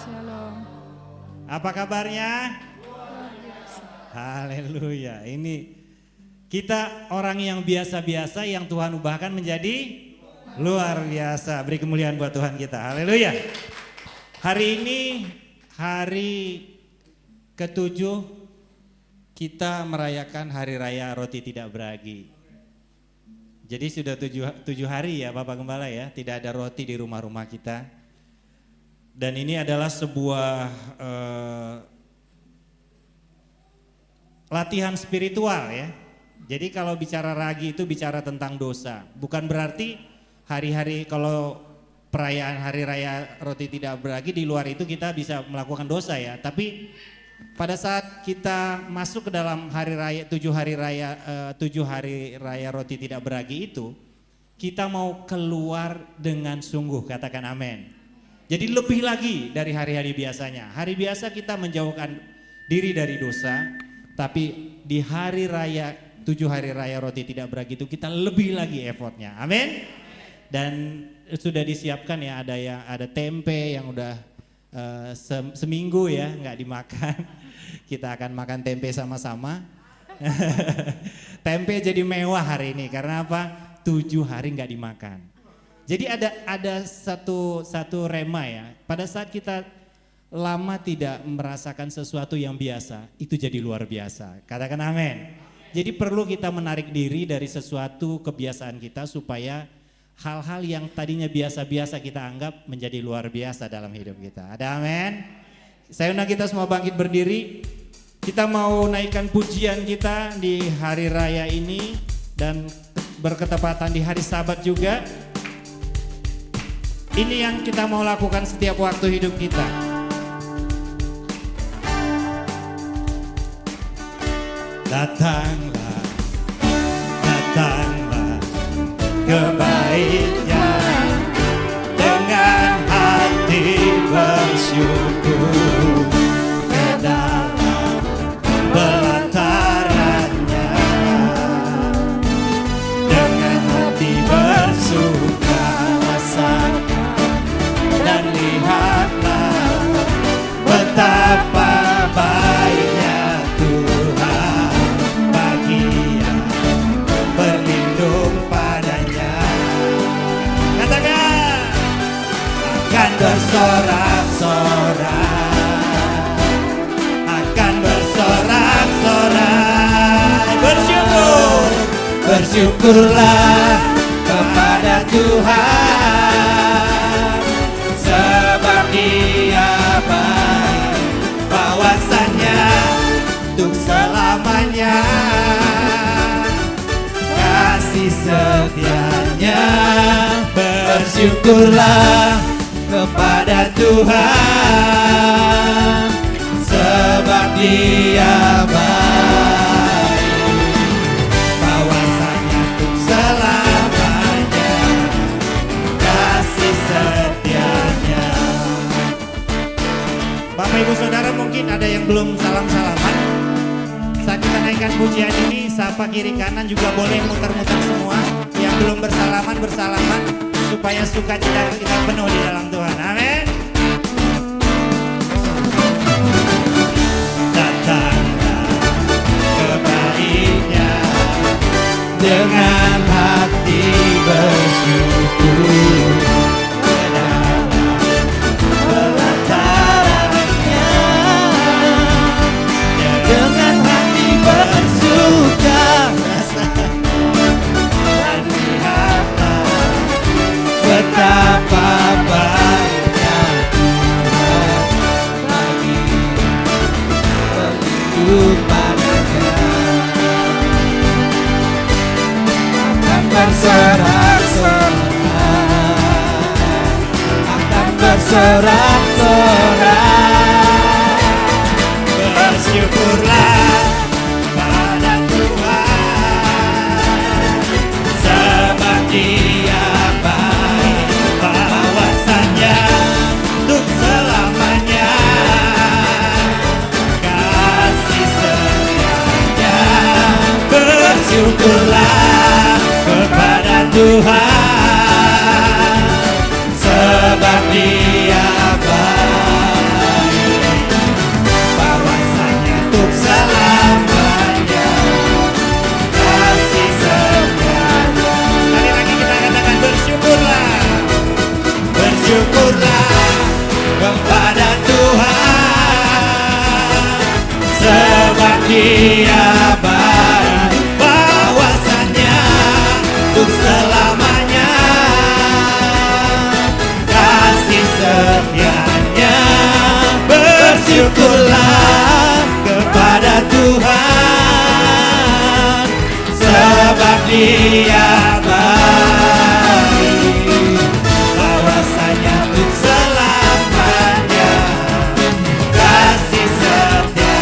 Shalom. Apa kabarnya? Haleluya. Ini kita orang yang biasa-biasa yang Tuhan ubahkan menjadi luar biasa. Beri kemuliaan buat Tuhan kita. Haleluya. Hari ini hari ke-7 kita merayakan hari raya roti tidak beragi. Jadi sudah 7 hari ya Bapak Gembala ya, tidak ada roti di rumah-rumah kita. Dan ini adalah sebuah latihan spiritual ya. Jadi kalau bicara ragi itu bicara tentang dosa. Bukan berarti hari-hari kalau perayaan hari raya roti tidak beragi di luar itu kita bisa melakukan dosa ya. Tapi pada saat kita masuk ke dalam hari raya 7 hari raya roti tidak beragi itu, kita mau keluar dengan sungguh, katakan amin. Jadi lebih lagi dari hari-hari biasanya. Hari biasa kita menjauhkan diri dari dosa, tapi di hari raya 7 hari raya roti tidak beragi itu kita lebih lagi effortnya. Amin. Dan sudah disiapkan ya, ada tempe yang udah seminggu ya nggak dimakan. Kita akan makan tempe sama-sama. Tempe jadi mewah hari ini karena apa? 7 hari nggak dimakan. Jadi ada satu rema ya. Pada saat kita lama tidak merasakan sesuatu yang biasa, itu jadi luar biasa. Katakan amin. Jadi perlu kita menarik diri dari sesuatu kebiasaan kita supaya hal-hal yang tadinya biasa-biasa kita anggap menjadi luar biasa dalam hidup kita. Ada amin? Saya undang kita semua bangkit berdiri. Kita mau naikkan pujian kita di hari raya ini dan berketepatan di hari Sabat juga. Ini yang kita mau lakukan setiap waktu hidup kita. Datanglah, datanglah ke baitnya dengan hati bersyukur ke dalam pelatarannya dengan hati bersuka rasa. Dan lihatlah betapa baiknya Tuhan bagi yang berlindung padanya. Katakan, akan bersorak-sorak, akan bersorak-sorak, bersyukur, bersyukurlah kepada Tuhan. Sebab Dia baik, bahwasannya untuk selamanya kasih setianya. Bersyukurlah kepada Tuhan, sebab Dia baik, bahwasannya untuk selamanya kasih setianya. Bapak Ibu Saudara, mungkin ada yang belum salam-salaman. Saat kita naikkan pujian ini, sapa kiri kanan juga boleh muter-muter semua. Yang belum bersalaman, bersalaman supaya sukacita kita penuh di dalam Tuhan. Amin. Datanglah ke baitnya dengan hati bersyukur ke dalam pelatarannya dengan hati bersuka rasa. Dan lihatlah betapa baiknya Tuhan bagi berlindung padanya. Akan bersorak-sorak, akan bersorak-sorak, bersyukurlah pada Tuhan, sebab Dia baik, bahwasannya untuk selamanya kasih setianya. Bersyukurlah kepada Tuhan, sebab Dia baik, Dia baik, bahwasanya untuk selamanya kasih setianya. Bersyukurlah kepada Tuhan, sebab Dia baik, bahwasanya untuk selamanya kasih setia.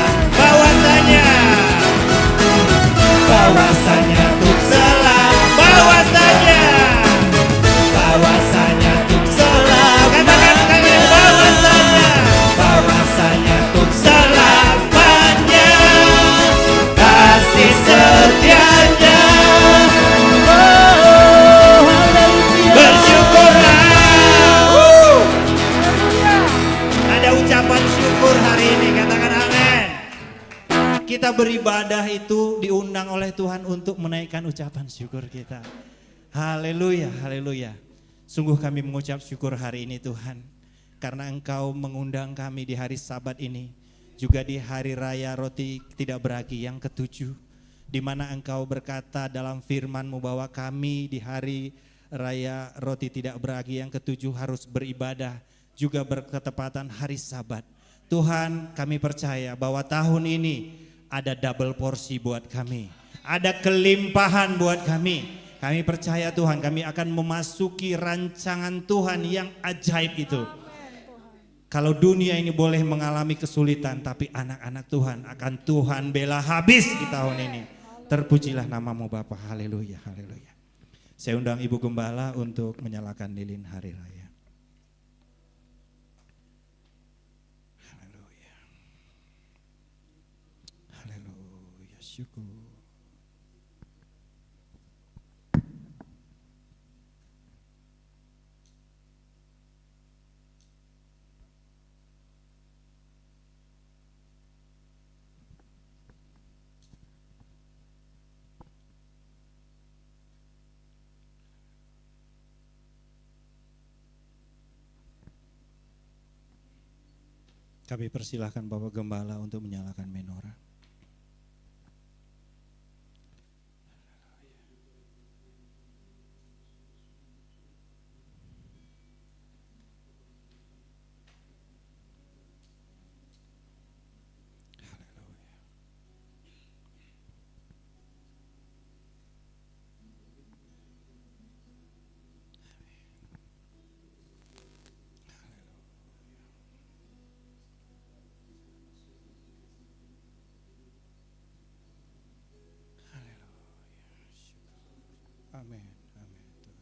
Bahwasanya untuk bahwasanya untuk selamanya. Katakan bahwasanya untuk selamanya kasih setianya. Bersyukurlah. Ada ucapan syukur hari ini, katakan amin. Kita beribadah itu diundang oleh Tuhan untuk menaikkan ucapan syukur kita. Haleluya, haleluya. Sungguh kami mengucap syukur hari ini Tuhan, karena Engkau mengundang kami di hari Sabat ini, juga di hari raya roti tidak beragi yang ke-7, di mana Engkau berkata dalam firman-Mu bahwa kami di hari raya roti tidak beragi yang ke-7 harus beribadah, juga berketepatan hari Sabat. Tuhan, kami percaya bahwa tahun ini ada double porsi buat kami, ada kelimpahan buat kami. Kami percaya Tuhan, kami akan memasuki rancangan Tuhan yang ajaib itu. Kalau dunia ini boleh mengalami kesulitan, tapi anak-anak Tuhan akan Tuhan bela habis di tahun ini. Terpujilah nama-Mu Bapa. Haleluya, haleluya. Saya undang Ibu Gembala untuk menyalakan lilin hari raya. Haleluya. Haleluya, syukur. Kami persilahkan Bapak Gembala untuk menyalakan menorah. Amin, amin Tuhan.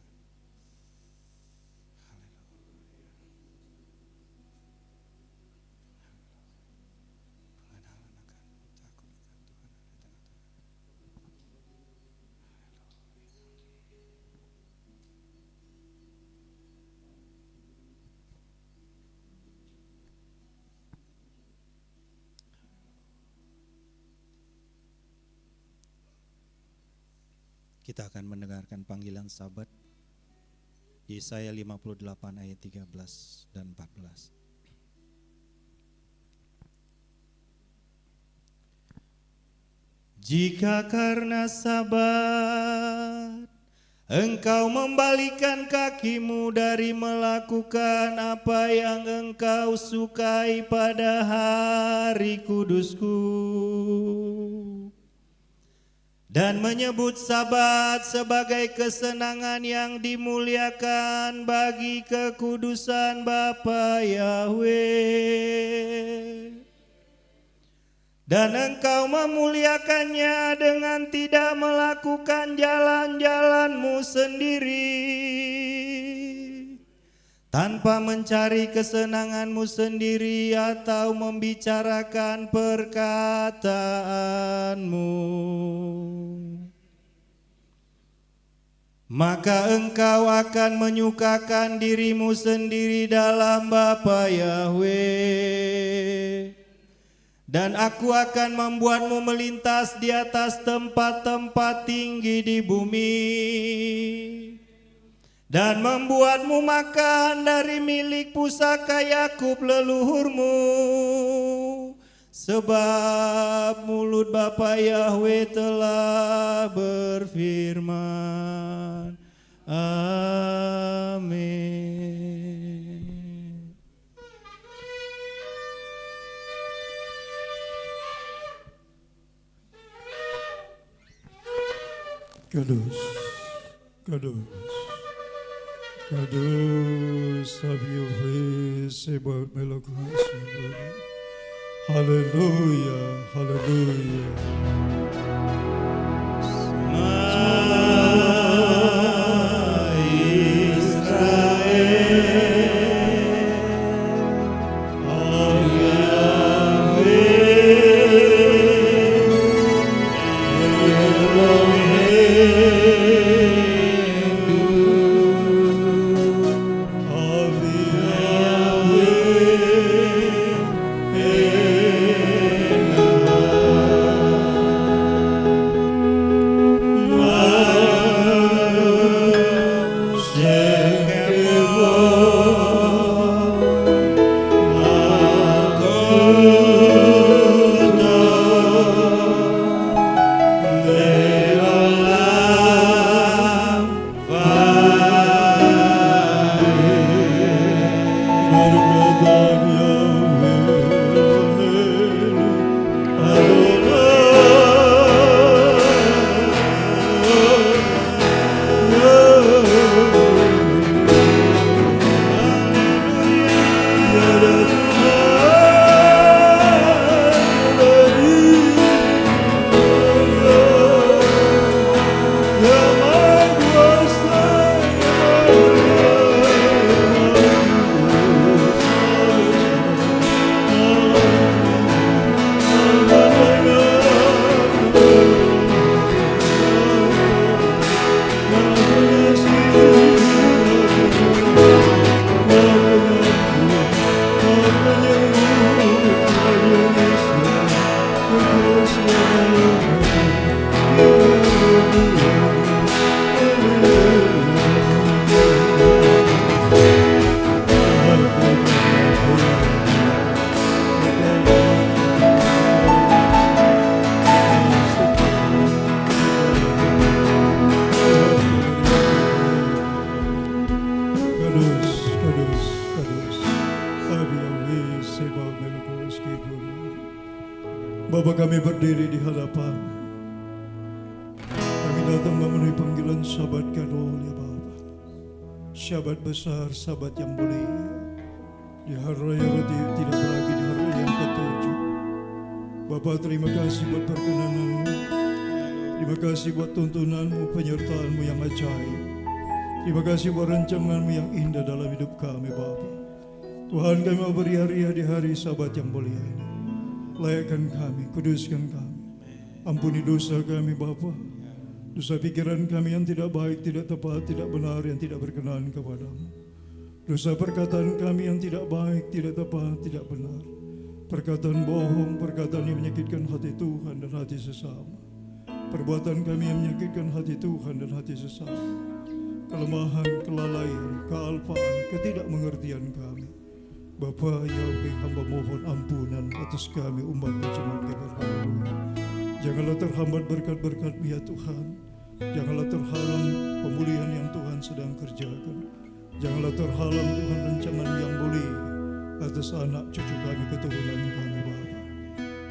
Kita akan mendengarkan panggilan Sabat Yesaya 58 ayat 13 dan 14. Jika karena Sabat engkau membalikan kakimu dari melakukan apa yang engkau sukai pada hari kudusku, dan menyebut Sabat sebagai kesenangan yang dimuliakan bagi kekudusan Bapa Yahweh, dan engkau memuliakannya dengan tidak melakukan jalan-jalanmu sendiri, tanpa mencari kesenanganmu sendiri atau membicarakan perkataanmu, maka engkau akan menyukakan dirimu sendiri dalam Bapa Yahweh, dan aku akan membuatmu melintas di atas tempat-tempat tinggi di bumi, dan membuatmu makan dari milik pusaka Yakub leluhurmu, Sebab mulut Bapa Yahweh telah berfirman. Amin. Kudus, kudus, kudus, Yahweh Sebaot Melekut. Haleluya, haleluya. Bapa, kami berdiri di hadapan. Kami datang memenuhi panggilan Sabat Gadol ya Bapa. Sabat besar, sabat yang mulia. Di hari raya roti tidak beragi, di hari raya yang ketujuh. Bapa, terima kasih buat perkenananmu. Terima kasih buat tuntunanmu, penyertaanmu yang ajaib. Terima kasih buat rancanganmu yang indah dalam hidup kami Bapa. Tuhan, kami mau beria-ria di hari Sabat yang mulia ini. Layakkan kami, kuduskan kami. Ampuni dosa kami Bapa. Dosa pikiran kami yang tidak baik, tidak tepat, tidak benar, yang tidak berkenan kepadamu. Dosa perkataan kami yang tidak baik, tidak tepat, tidak benar. Perkataan bohong, perkataan yang menyakitkan hati Tuhan dan hati sesama. Perbuatan kami yang menyakitkan hati Tuhan dan hati sesama. Kelemahan, kelalaian, kealpaan, ketidakmengertian kami. Bapa Yahweh, hamba mohon ampunan atas kami umat-Mu jemaat GBR. Janganlah terhambat berkat-berkat-Mu ya Tuhan. Janganlah terhalang pemulihan yang Tuhan sedang kerjakan. Janganlah terhalang Tuhan rancangan yang mulia atas anak cucu kami, keturunan kami Bapa.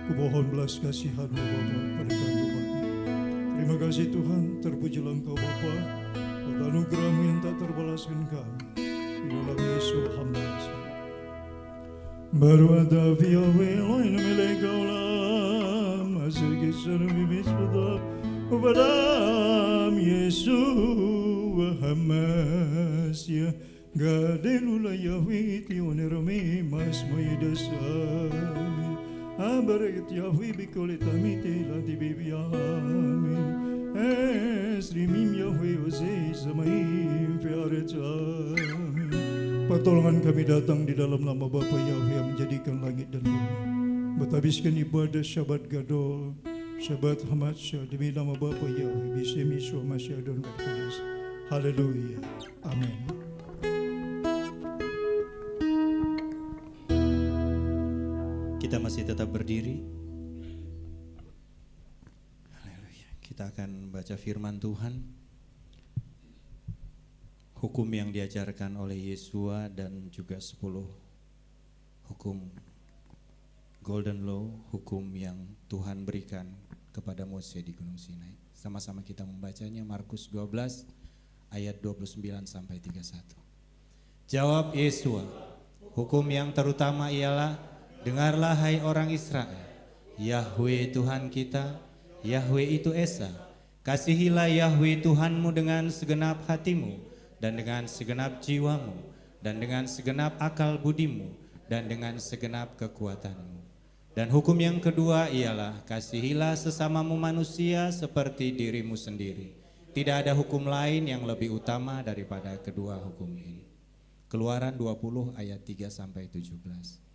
Kumohon belas kasihan-Mu Bapa pada kami umat-Mu. Terima kasih Tuhan, terpujilah Engkau Bapa, buat anugerah-Mu yang tak terbalaskan kami. Di dalam Yesus hamba. Baru ada Yahweh lain milik kaulah masih kisah bibis bedap kepada Yesus Hamasya gadelula Yahweh tionerami mas mayidasamin abarat Yahweh bikoletamite lati bibiamin esrimim Yahweh ose samaim fiarecamin. Pertolongan kami datang di dalam nama Bapa Yahweh yang menjadikan langit dan bumi. Berhabiskan ibadah Syabat Gadol, Syabat Hamasya demi nama Bapa Yahweh, Bismillah Yeshua Masya dan Kudus. Haleluya. Amin. Kita masih tetap berdiri. Haleluya. Kita akan baca firman Tuhan. Hukum yang diajarkan oleh Yesua dan juga 10 hukum Golden Law, hukum yang Tuhan berikan kepada Mose di Gunung Sinai. Sama-sama kita membacanya, Markus 12 ayat 29 sampai 31. Jawab Yesua, hukum yang terutama ialah, dengarlah hai orang Israel, Yahwe Tuhan kita, Yahwe itu Esa. Kasihilah Yahwe Tuhanmu dengan segenap hatimu, dan dengan segenap jiwamu, dan dengan segenap akal budimu, dan dengan segenap kekuatanmu. Dan hukum yang kedua ialah, kasihilah sesamamu manusia seperti dirimu sendiri. Tidak ada hukum lain yang lebih utama daripada kedua hukum ini. Keluaran 20 ayat 3 sampai 17.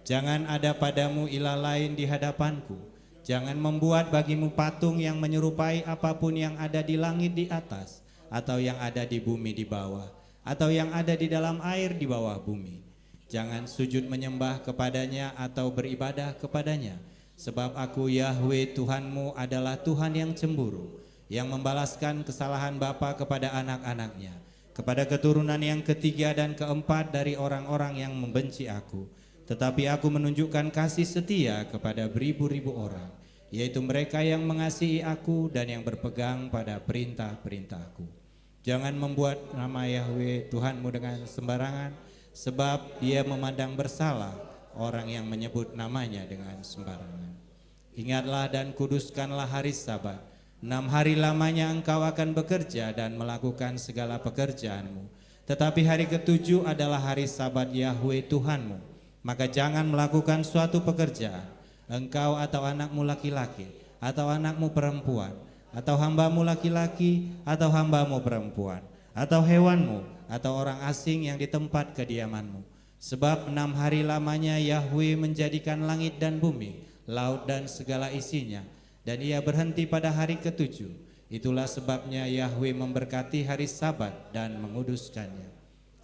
Jangan ada padamu ilah lain di hadapanku. Jangan membuat bagimu patung yang menyerupai apapun yang ada di langit di atas, atau yang ada di bumi di bawah, atau yang ada di dalam air di bawah bumi. Jangan sujud menyembah kepadanya atau beribadah kepadanya, sebab aku Yahwe Tuhanmu adalah Tuhan yang cemburu, yang membalaskan kesalahan bapa kepada anak-anaknya, kepada keturunan yang ketiga dan keempat dari orang-orang yang membenci aku. Tetapi aku menunjukkan kasih setia kepada beribu-ribu orang, yaitu mereka yang mengasihi aku dan yang berpegang pada perintah-perintahku. Jangan membuat nama Yahwe Tuhanmu dengan sembarangan, sebab Dia memandang bersalah orang yang menyebut namanya dengan sembarangan. Ingatlah dan kuduskanlah hari Sabat. 6 hari lamanya engkau akan bekerja dan melakukan segala pekerjaanmu. Tetapi hari ke-7 adalah hari Sabat Yahwe Tuhanmu. Maka jangan melakukan suatu pekerjaan, engkau atau anakmu laki-laki, atau anakmu perempuan, atau hambamu laki-laki, atau hambamu perempuan, atau hewanmu, atau orang asing yang di tempat kediamanmu. Sebab 6 hari lamanya Yahwe menjadikan langit dan bumi, laut dan segala isinya, dan Ia berhenti pada hari ke-7. Itulah sebabnya Yahwe memberkati hari Sabat dan menguduskannya.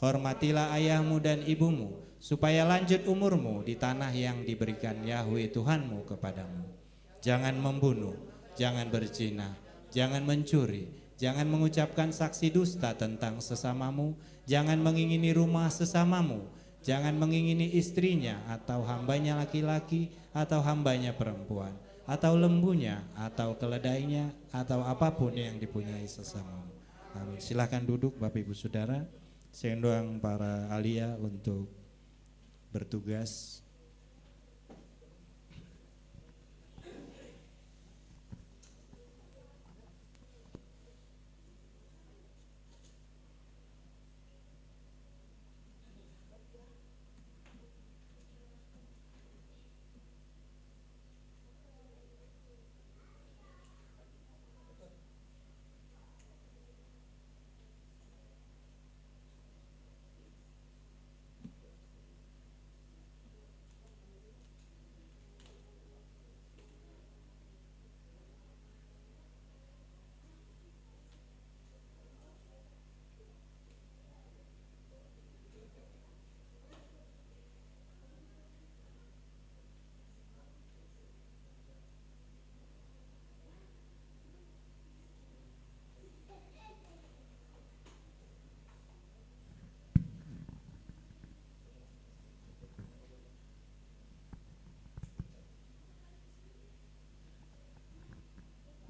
Hormatilah ayahmu dan ibumu, supaya lanjut umurmu di tanah yang diberikan Yahwe Tuhanmu kepadamu. Jangan membunuh, jangan berzina, jangan mencuri, jangan mengucapkan saksi dusta tentang sesamamu, jangan mengingini rumah sesamamu, jangan mengingini istrinya atau hambanya laki-laki atau hambanya perempuan, atau lembunya, atau keledainya, atau apapun yang dipunyai sesamamu. Amin. Silakan duduk Bapak Ibu Saudara. Saya undang para alia untuk bertugas.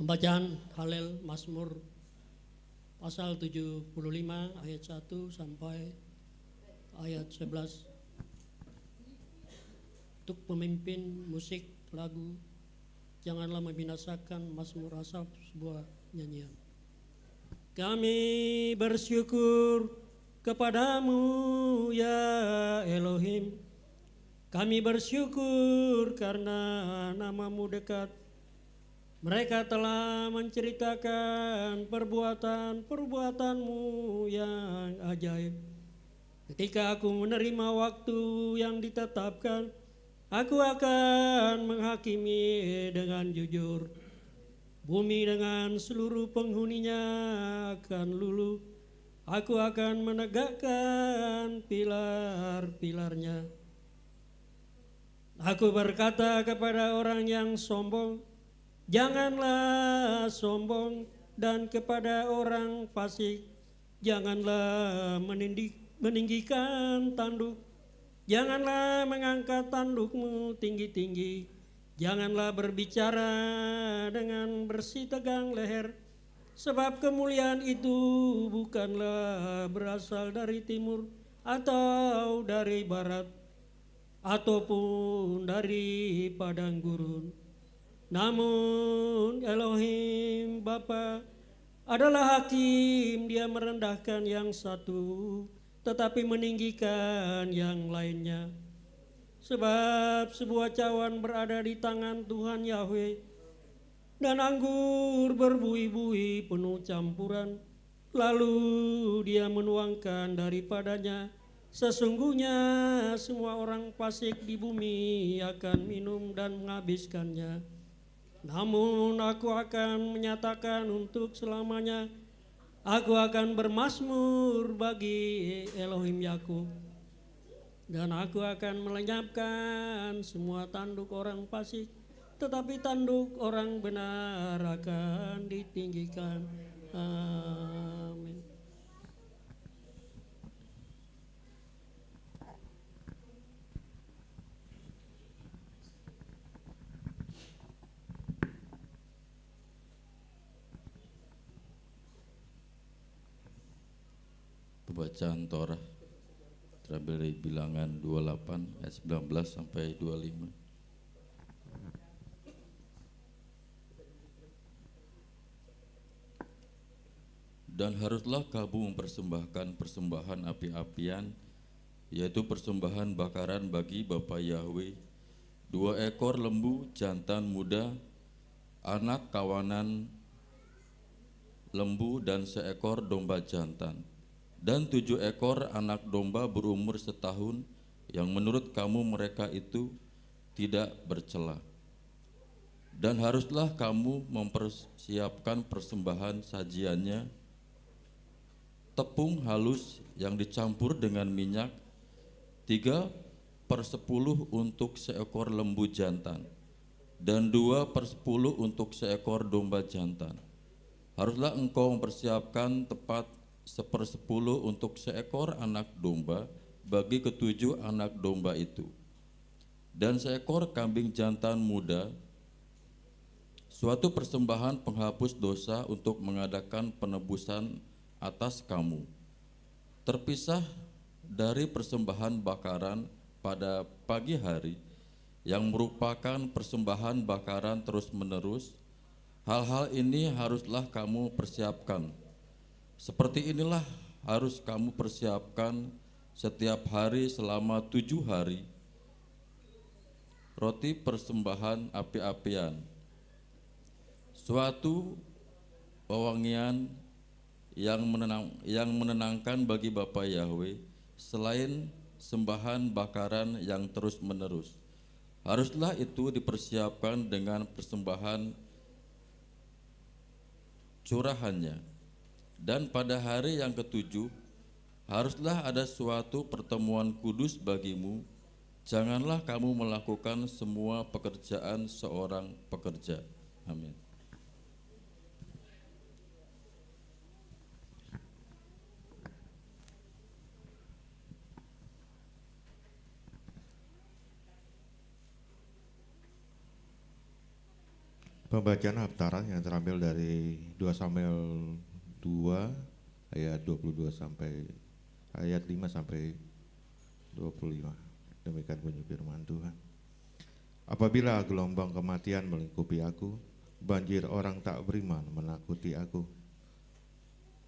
Pembacaan Halel Mazmur pasal 75 ayat 1 sampai ayat 11. Untuk pemimpin musik lagu, janganlah membinasakan Mazmur Asaf, sebuah nyanyian. Kami bersyukur kepadamu ya Elohim. Kami bersyukur karena namamu dekat. Mereka telah menceritakan perbuatan-perbuatanmu yang ajaib. Ketika aku menerima waktu yang ditetapkan, aku akan menghakimi dengan jujur. Bumi dengan seluruh penghuninya akan luluh. Aku akan menegakkan pilar-pilarnya. Aku berkata kepada orang yang sombong, janganlah sombong, dan kepada orang fasik, janganlah meninggikan tanduk. Janganlah mengangkat tandukmu tinggi-tinggi. Janganlah berbicara dengan bersih tegang leher. Sebab kemuliaan itu bukanlah berasal dari timur atau dari barat ataupun dari padang gurun. Namun Elohim Bapa adalah hakim, dia merendahkan yang satu tetapi meninggikan yang lainnya. Sebab sebuah cawan berada di tangan Tuhan Yahweh, dan anggur berbuih-buih penuh campuran. Lalu dia menuangkan daripadanya. Sesungguhnya semua orang fasik di bumi akan minum dan menghabiskannya. Namun aku akan menyatakan untuk selamanya, aku akan bermazmur bagi Elohim Yakub, dan aku akan melenyapkan semua tanduk orang fasik, tetapi tanduk orang benar akan ditinggikan. Amin. Pembacaan Torah terambil dari Bilangan 28 ayat 19 sampai 25. Dan haruslah kamu mempersembahkan persembahan api-apian, yaitu persembahan bakaran bagi Bapa Yahweh, 2 ekor lembu jantan muda, anak kawanan lembu dan seekor domba jantan, dan 7 ekor anak domba berumur setahun, yang menurut kamu mereka itu tidak bercela. Dan haruslah kamu mempersiapkan persembahan sajiannya, tepung halus yang dicampur dengan minyak, 3/10 untuk seekor lembu jantan, dan 2/10 untuk seekor domba jantan. Haruslah engkau mempersiapkan tepat 1/10 untuk seekor anak domba bagi ke-7 anak domba itu, dan seekor kambing jantan muda, suatu persembahan penghapus dosa untuk mengadakan penebusan atas kamu, terpisah dari persembahan bakaran pada pagi hari, yang merupakan persembahan bakaran terus-menerus. Hal-hal ini haruslah kamu persiapkan. Seperti inilah harus kamu persiapkan setiap hari selama 7 hari. Roti persembahan api-apian, suatu pewangian yang menenangkan bagi Bapa Yahweh, selain sembahan bakaran yang terus-menerus. Haruslah itu dipersiapkan dengan persembahan curahannya. Dan pada hari yang ke-7 haruslah ada suatu pertemuan kudus bagimu. Janganlah kamu melakukan semua pekerjaan seorang pekerja. Amin. Pembacaan Haftarah yang terambil dari 2 Samuel 2 ayat 22 sampai ayat 5 sampai 25. Demikian bunyi firman Tuhan. Apabila gelombang kematian melingkupi aku, banjir orang tak beriman menakuti aku.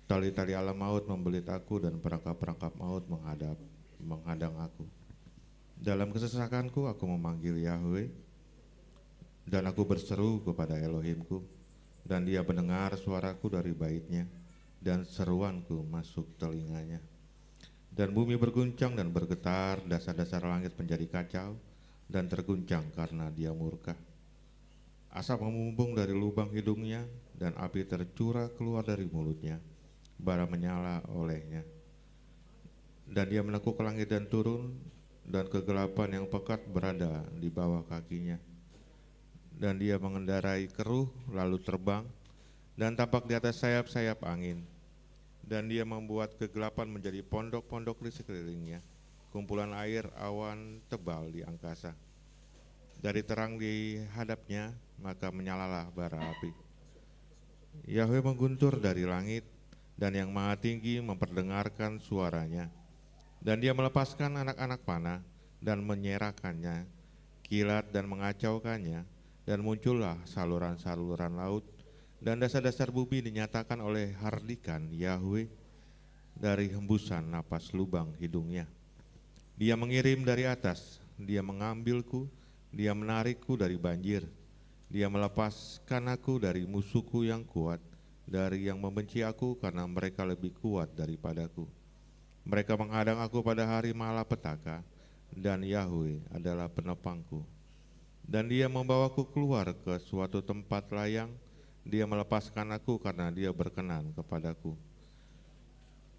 Tali-tali alam maut membelit aku, dan perangkap-perangkap maut menghadang aku. Dalam kesesakanku aku memanggil Yahweh, dan aku berseru kepada Elohimku, dan dia mendengar suaraku dari baitnya, dan seruanku masuk telinganya. Dan bumi berguncang dan bergetar, dasar-dasar langit menjadi kacau dan terguncang karena dia murka. Asap memumbung dari lubang hidungnya, dan api tercurah keluar dari mulutnya, bara menyala olehnya. Dan dia menekuk langit dan turun, dan kegelapan yang pekat berada di bawah kakinya. Dan dia mengendarai keruh lalu terbang dan tampak di atas sayap-sayap angin. Dan dia membuat kegelapan menjadi pondok-pondok di sekelilingnya, kumpulan air awan tebal di angkasa. Dari terang di hadapnya, maka menyalalah bara api. Yahweh mengguntur dari langit, dan yang maha tinggi memperdengarkan suaranya. Dan dia melepaskan anak-anak panah, dan menyerahkannya, kilat dan mengacaukannya, dan muncullah saluran-saluran laut, dan dasar-dasar bumi dinyatakan oleh hardikan Yahweh dari hembusan napas lubang hidungnya. Dia mengirim dari atas, dia mengambilku, dia menarikku dari banjir, dia melepaskan aku dari musuhku yang kuat, dari yang membenci aku karena mereka lebih kuat daripadaku. Mereka menghadang aku pada hari malapetaka, dan Yahweh adalah penopangku. Dan dia membawaku keluar ke suatu tempat layang, dia melepaskan aku karena dia berkenan kepadaku.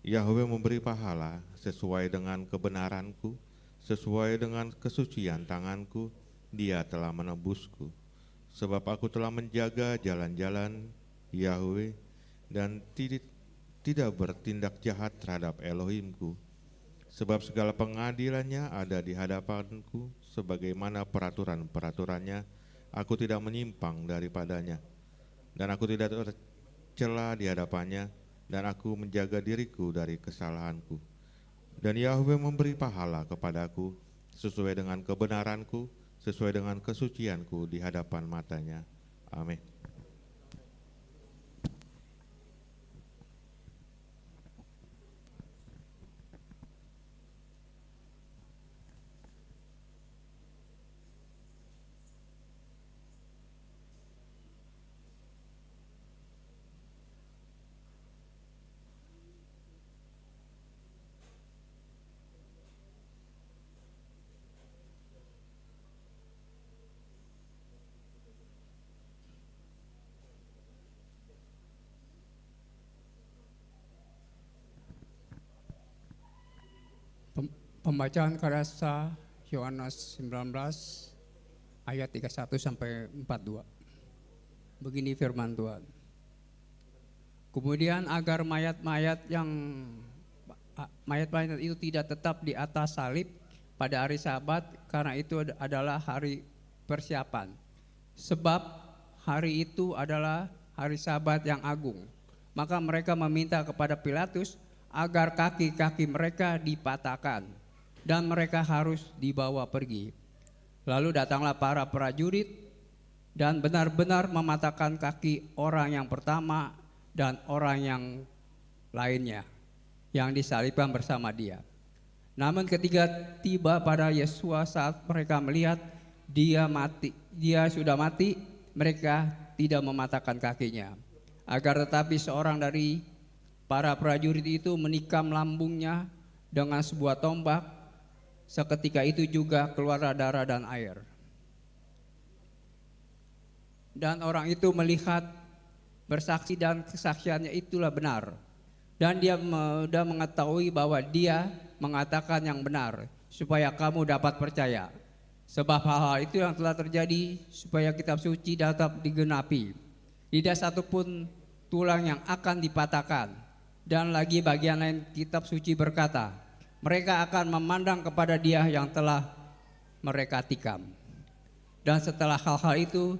Yahweh memberi pahala sesuai dengan kebenaranku, sesuai dengan kesucian tanganku, dia telah menebusku. Sebab aku telah menjaga jalan-jalan Yahweh dan tidak bertindak jahat terhadap Elohimku. Sebab segala pengadilannya ada di hadapanku, sebagaimana peraturan-peraturannya, aku tidak menyimpang daripadanya. Dan aku tidak tercela di hadapannya, dan aku menjaga diriku dari kesalahanku. Dan Yahweh memberi pahala kepadaku sesuai dengan kebenaranku, sesuai dengan kesucianku di hadapan matanya. Amin. Pembacaan Kadasta Yohanes 19 ayat 31 sampai 42. Begini firman Tuhan. Kemudian agar mayat-mayat itu tidak tetap di atas salib pada hari Sabat, karena itu adalah hari persiapan. Sebab hari itu adalah hari Sabat yang agung. Maka mereka meminta kepada Pilatus agar kaki-kaki mereka dipatahkan dan mereka harus dibawa pergi. Lalu datanglah para prajurit dan benar-benar mematahkan kaki orang yang pertama dan orang yang lainnya yang disalibkan bersama dia. Namun ketika tiba pada Yesua, saat mereka melihat dia sudah mati, mereka tidak mematahkan kakinya. Agar tetapi seorang dari para prajurit itu menikam lambungnya dengan sebuah tombak. Seketika itu juga keluar darah dan air. Dan orang itu melihat, bersaksi, dan kesaksiannya itulah benar. Dan dia sudah mengetahui bahwa dia mengatakan yang benar, supaya kamu dapat percaya. Sebab hal-hal itu yang telah terjadi supaya kitab suci dapat digenapi. Tidak satupun tulang yang akan dipatahkan. Dan lagi bagian lain kitab suci berkata, mereka akan memandang kepada dia yang telah mereka tikam. Dan setelah hal-hal itu,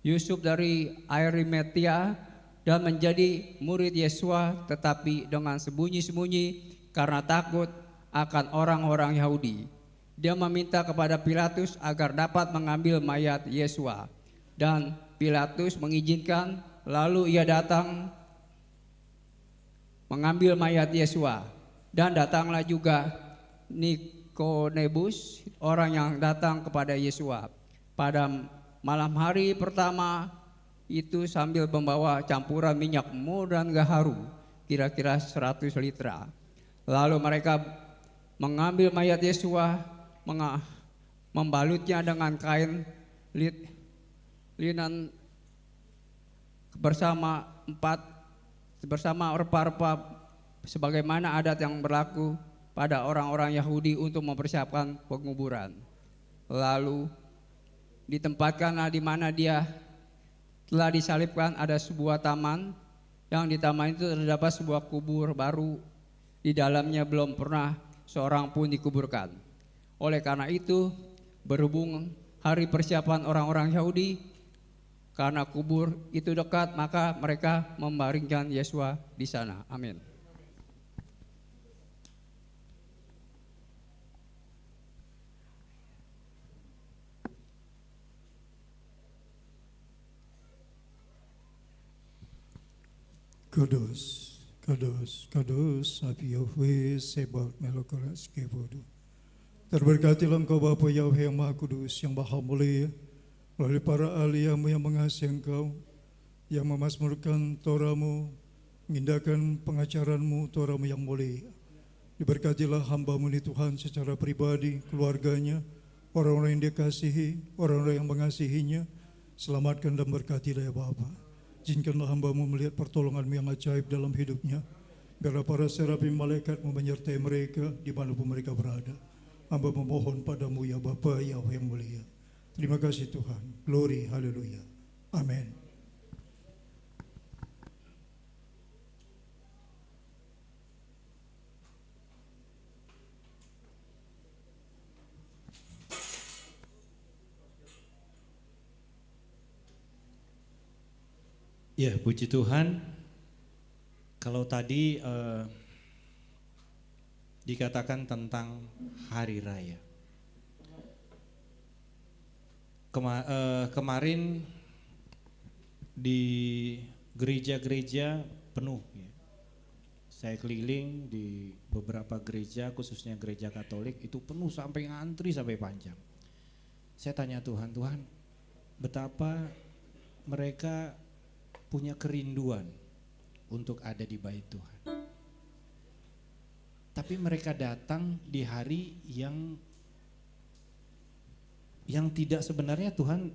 Yusuf dari Arimatea dan menjadi murid Yesua, tetapi dengan sembunyi-sembunyi karena takut akan orang-orang Yahudi. Dia meminta kepada Pilatus agar dapat mengambil mayat Yesua. Dan Pilatus mengizinkan, lalu ia datang mengambil mayat Yesua. Dan datanglah juga Nikodemus, orang yang datang kepada Yesua pada malam hari pertama itu sambil membawa campuran minyak mur dan gaharu, kira-kira 100 liter. Lalu mereka mengambil mayat Yesua, membalutnya dengan kain linen bersama rempah-rempah sebagaimana adat yang berlaku pada orang-orang Yahudi untuk mempersiapkan penguburan. Lalu ditempatkanlah di mana dia telah disalibkan ada sebuah taman, yang di taman itu terdapat sebuah kubur baru, di dalamnya belum pernah seorang pun dikuburkan. Oleh karena itu, berhubung hari persiapan orang-orang Yahudi, karena kubur itu dekat, maka mereka membaringkan Yesua di sana. Amin. Kudus, kudus, kudus, Abi Yahweh, Sebaot Melokoras Kevodo. Terberkatilah Engkau Bapa Yahweh yang Maha Kudus, yang Maha Mulia, melalui para ahli-Mu yang mengasihi Engkau, yang memasmurkan Torah-Mu, mengindahkan pengajaran-Mu, Torah-Mu yang mulia. Diberkatilah hamba-Mu ini Tuhan secara pribadi, keluarganya, orang-orang yang Dia kasihi, orang-orang yang mengasihinya. Selamatkan dan berkatilah ya Bapa. Izinkanlah hamba-Mu melihat pertolongan-Mu yang ajaib dalam hidupnya. Biarlah para serafim malaikat-Mu menyertai mereka dimanapun mereka berada. Hamba memohon padamu ya Bapa Yahweh yang mulia. Terima kasih Tuhan. Glory, haleluya. Amin. Ya, puji Tuhan. Kalau tadi dikatakan tentang hari raya. Kemarin di gereja-gereja penuh ya. Saya keliling di beberapa gereja, khususnya gereja Katolik, itu penuh sampai ngantri sampai panjang. Saya tanya Tuhan, Tuhan, betapa mereka punya kerinduan untuk ada di bait Tuhan. Tapi mereka datang di hari yang tidak sebenarnya Tuhan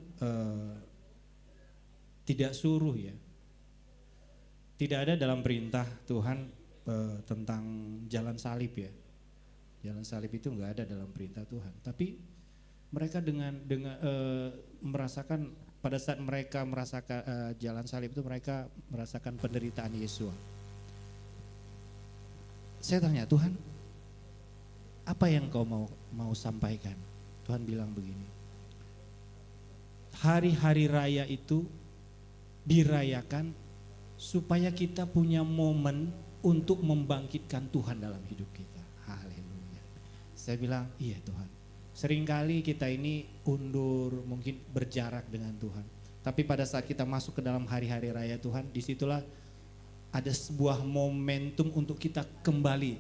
tidak suruh ya. Tidak ada dalam perintah Tuhan tentang jalan salib ya. Jalan salib itu enggak ada dalam perintah Tuhan. Tapi mereka dengan merasakan, pada saat mereka merasakan jalan salib itu mereka merasakan penderitaan Yesus. Saya tanya, Tuhan, apa yang kau mau sampaikan? Tuhan bilang begini, hari-hari raya itu dirayakan supaya kita punya momen untuk membangkitkan Tuhan dalam hidup kita. Haleluya. Saya bilang, iya Tuhan. Seringkali kita ini undur, mungkin berjarak dengan Tuhan. Tapi pada saat kita masuk ke dalam hari-hari raya Tuhan, disitulah ada sebuah momentum untuk kita kembali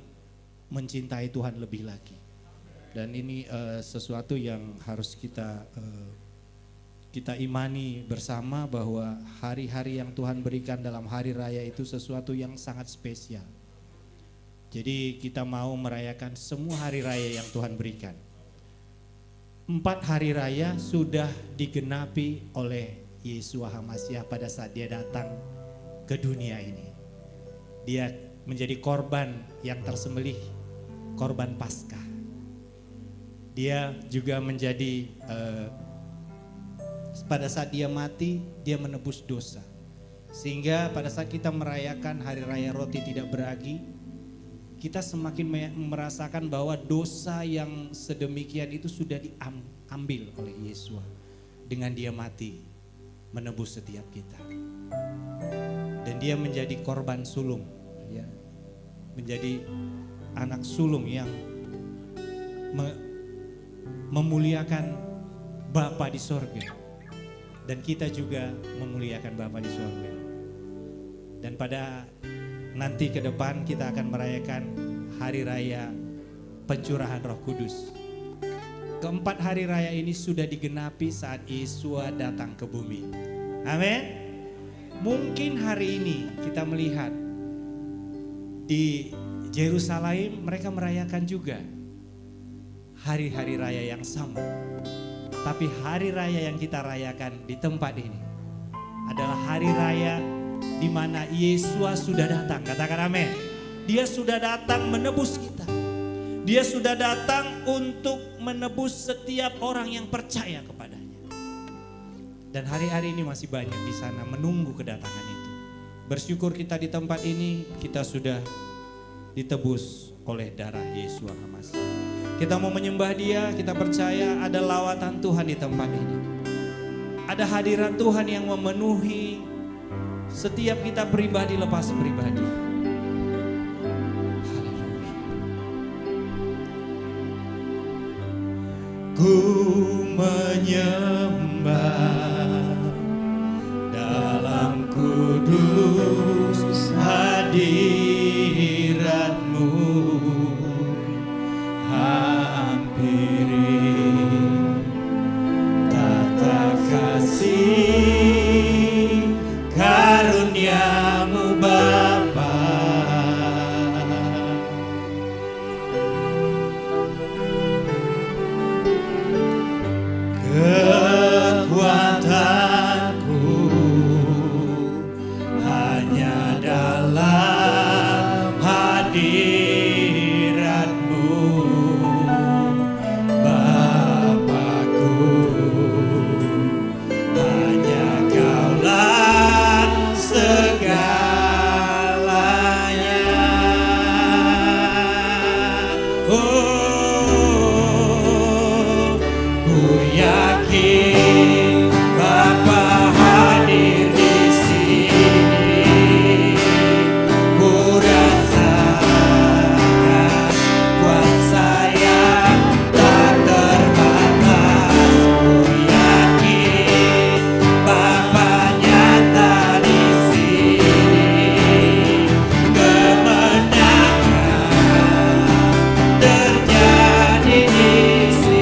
mencintai Tuhan lebih lagi. Dan ini sesuatu yang harus kita imani bersama, bahwa hari-hari yang Tuhan berikan dalam hari raya itu sesuatu yang sangat spesial. Jadi kita mau merayakan semua hari raya yang Tuhan berikan. 4 hari raya sudah digenapi oleh Yeshua HaMasyiah pada saat dia datang ke dunia ini. Dia menjadi korban yang tersembelih, korban Paskah. Dia juga menjadi pada saat dia mati, dia menebus dosa. Sehingga pada saat kita merayakan hari raya roti tidak beragi, kita semakin merasakan bahwa dosa yang sedemikian itu sudah diambil oleh Yesus dengan dia mati menebus setiap kita. Dan dia menjadi korban sulung ya. Menjadi anak sulung yang memuliakan Bapa di sorga. Dan kita juga memuliakan Bapa di sorga. Dan pada nanti ke depan kita akan merayakan hari raya pencurahan Roh Kudus. Keempat hari raya ini sudah digenapi saat Yesus datang ke bumi. Amin. Mungkin hari ini kita melihat di Yerusalem mereka merayakan juga hari-hari raya yang sama. Tapi hari raya yang kita rayakan di tempat ini adalah hari raya di mana Yesus sudah datang. Katakan amin. Dia sudah datang menebus kita. Dia sudah datang untuk menebus setiap orang yang percaya kepadanya. Dan hari-hari ini masih banyak di sana menunggu kedatangan itu. Bersyukur kita di tempat ini, kita sudah ditebus oleh darah Yesua HaMasyiah. Kita mau menyembah Dia, kita percaya ada lawatan Tuhan di tempat ini. Ada hadirat Tuhan yang memenuhi setiap kita pribadi lepas pribadi. Haleluya. Ku menyembah dalam kudus hadirat-Mu, hampiri tata kasih karunia-Mu Bapa. Kekuatanku hanya dalam hadirat-Mu, Bapakku. Hanya Kaulah segalanya. Oh, ku yakin Bapa hadir di sini. Ku rasakan kuasa yang tak terbatas. Ku yakin Bapa nyata di sini. Kemenangan terjadi di sini. Terjadi di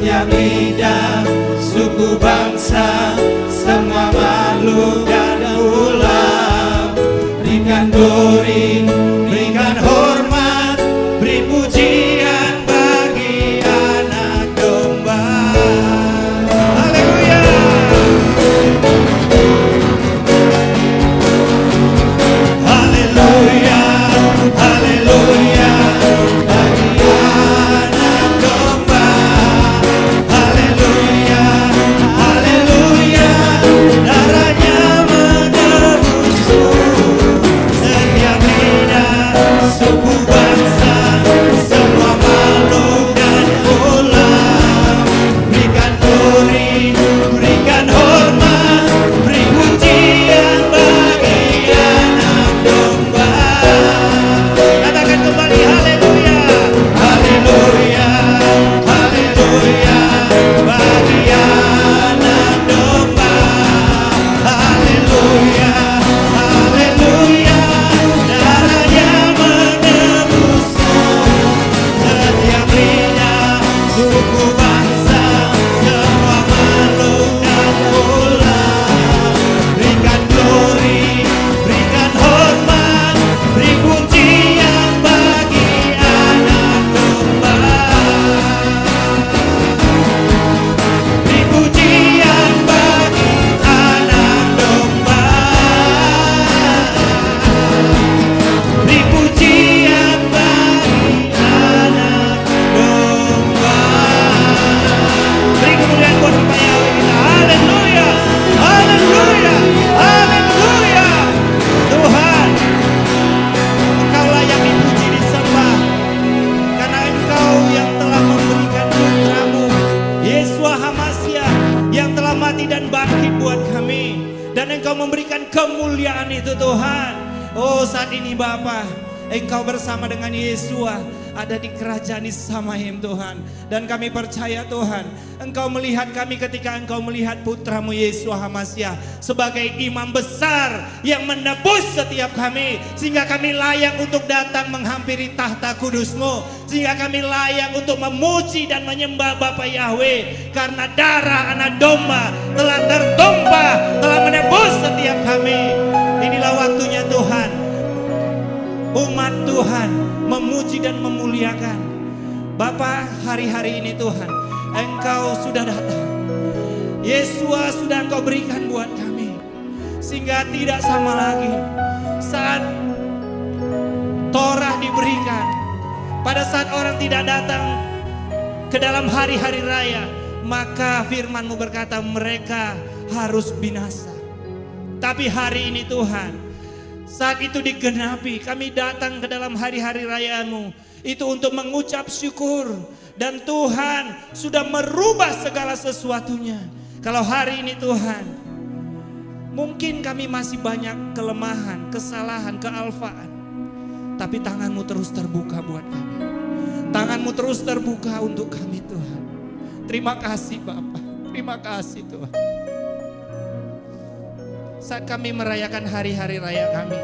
setiap lidah, suku bangsa, semua makhluk dan ulam. Berikan glory, berikan hormat, beri pujian bagi anak domba. Haleluya. Haleluya, haleluya, bagi anak domba. Haleluya, haleluya, darahnya menebus setiap lidah, suku bangsa, semua makhluk dan ulam. Berikan glory, berikan hormat, beri pujian bagi anak domba. Katakan kembali haleluya, haleluya, haleluya, bagi anak domba. Haleluya, haleluya, darahnya menebus setiap lidah, suku bangsa, semua makhluk dan ulam. Berikan glory, berikan hormat, beri pujian bagi anak domba. Beri pujian bagi anak domba. Beri pujian bagi anak domba. Beri kemuliaan buat Bapak Yahweh kita. Haleluya, haleluya, haleluya. Tuhan, Engkau layak dipuji disembah, karena Engkau yang telah memberikan putramu Yesua Hamasyah yang telah mati dan bangkit buat kami, dan Engkau memberikan kemuliaan itu Tuhan. Oh, saat ini Bapa, Engkau bersama dengan Yesua ada di kerajaan Samaim Tuhan. Dan kami percaya Tuhan, Engkau melihat kami ketika Engkau melihat putramu Yesua Hamasyah sebagai imam besar yang menebus setiap kami, sehingga kami layak untuk datang menghampiri tahta kudus-Mu, sehingga kami layak untuk memuji dan menyembah Bapa Yahweh, karena darah anak domba telah tertumpah, telah menebus setiap kami. Inilah waktunya Tuhan, umat Tuhan memuji dan memuliakan Bapa. Hari-hari ini Tuhan, Engkau sudah datang, Yesua sudah Engkau berikan buat kami, sehingga tidak sama lagi saat Torah diberikan, pada saat orang tidak datang ke dalam hari-hari raya, maka firman-Mu berkata mereka harus binasa. Tapi hari ini Tuhan, saat itu digenapi, kami datang ke dalam hari-hari raya-Mu itu untuk mengucap syukur, dan Tuhan sudah merubah segala sesuatunya. Kalau hari ini Tuhan, mungkin kami masih banyak kelemahan, kesalahan, kealfaan, tapi tangan-Mu terus terbuka buat kami. Tangan-Mu terus terbuka untuk kami Tuhan. Terima kasih Bapa, terima kasih Tuhan. Saat kami merayakan hari-hari raya kami,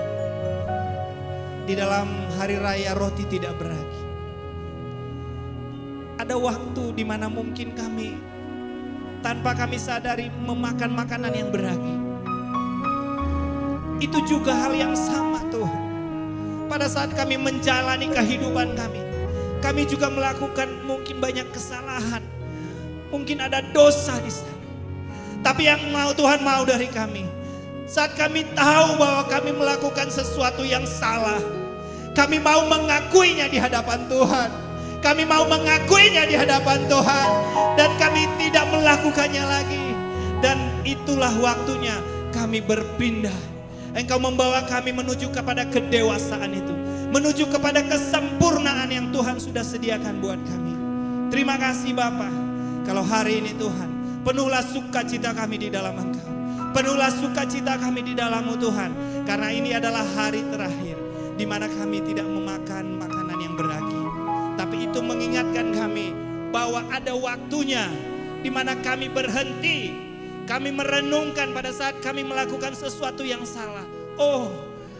di dalam hari raya roti tidak beragi, ada waktu di mana mungkin kami tanpa kami sadari memakan makanan yang beragi. Itu juga hal yang sama Tuhan. Pada saat kami menjalani kehidupan kami juga melakukan mungkin banyak kesalahan, mungkin ada dosa di sana. Tapi yang mau Tuhan mau dari kami, saat kami tahu bahwa kami melakukan sesuatu yang salah, kami mau mengakuinya di hadapan Tuhan. Kami mau mengakuinya di hadapan Tuhan, dan kami tidak melakukannya lagi. Dan itulah waktunya kami berpindah. Engkau membawa kami menuju kepada kedewasaan itu, menuju kepada kesempurnaan yang Tuhan sudah sediakan buat kami. Terima kasih Bapa. Kalau hari ini Tuhan, penuhlah sukacita kami di dalam Engkau. Penuhlah sukacita kami di dalam-Mu Tuhan, karena ini adalah hari terakhir di mana kami tidak memakan makanan yang beragi. Tapi itu mengingatkan kami bahwa ada waktunya di mana kami berhenti, kami merenungkan pada saat kami melakukan sesuatu yang salah. Oh,